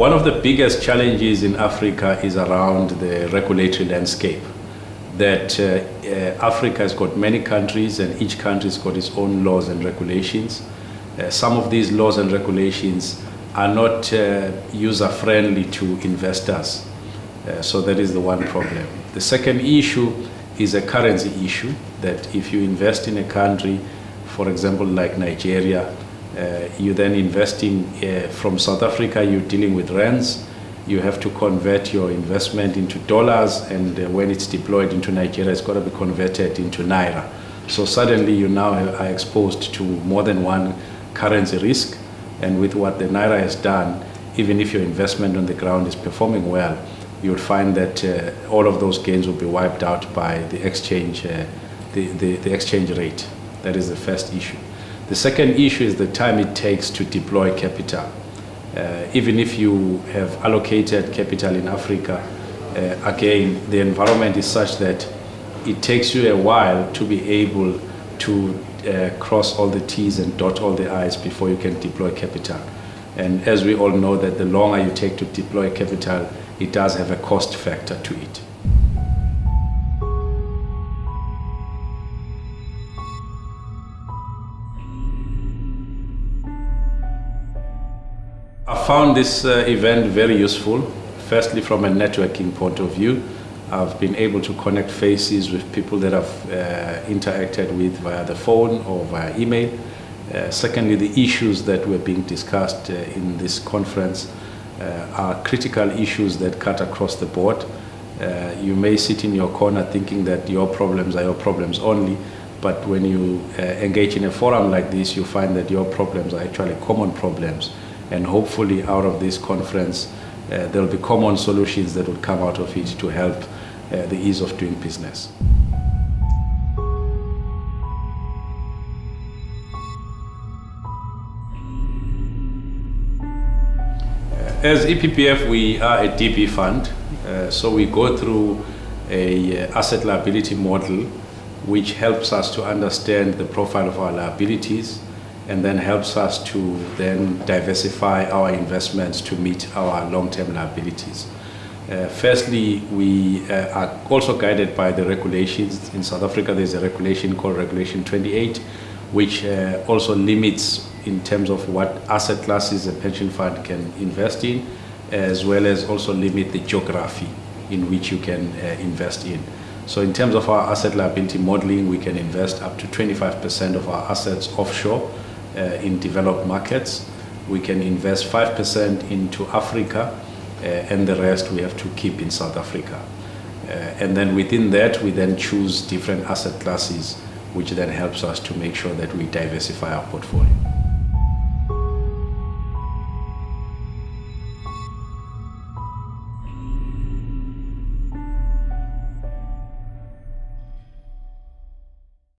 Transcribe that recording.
One of the biggest challenges in Africa is around the regulatory landscape. That Africa has got many countries, and each country's got its own laws and regulations. Some of these laws and regulations are not user-friendly to investors. So that is the one problem. The second issue is a currency issue, that if you invest in a country, for example, like Nigeria, you then investing from South Africa, you're dealing with rands. You have to convert your investment into dollars, and when it's deployed into Nigeria, it's got to be converted into naira. So suddenly you now are exposed to more than one currency risk, and with what the naira has done, even if your investment on the ground is performing well, you would find that all of those gains will be wiped out by the exchange, the exchange rate. That is the first issue. The second issue is the time it takes to deploy capital. Even if you have allocated capital in Africa, again, the environment is such that it takes you a while to be able to cross all the T's and dot all the I's before you can deploy capital. And as we all know, that the longer you take to deploy capital, it does have a cost factor to it. I found this event very useful. Firstly, from a networking point of view, I've been able to connect faces with people that I've interacted with via the phone or via email. Secondly, the issues that were being discussed in this conference are critical issues that cut across the board. You may sit in your corner thinking that your problems are your problems only, but when you engage in a forum like this, you find that your problems are actually common problems. And hopefully out of this conference, there will be common solutions that will come out of it to help the ease of doing business. As EPPF, we are a DB fund, so we go through a asset liability model which helps us to understand the profile of our liabilities, and then helps us to then diversify our investments to meet our long-term liabilities. Firstly, we are also guided by the regulations. In South Africa, there's a regulation called Regulation 28, which also limits in terms of what asset classes a pension fund can invest in, as well as also limit the geography in which you can invest in. So in terms of our asset liability modeling, we can invest up to 25% of our assets offshore in developed markets. We can invest 5% into Africa, and the rest we have to keep in South Africa. And then within that, we then choose different asset classes, which then helps us to make sure that we diversify our portfolio.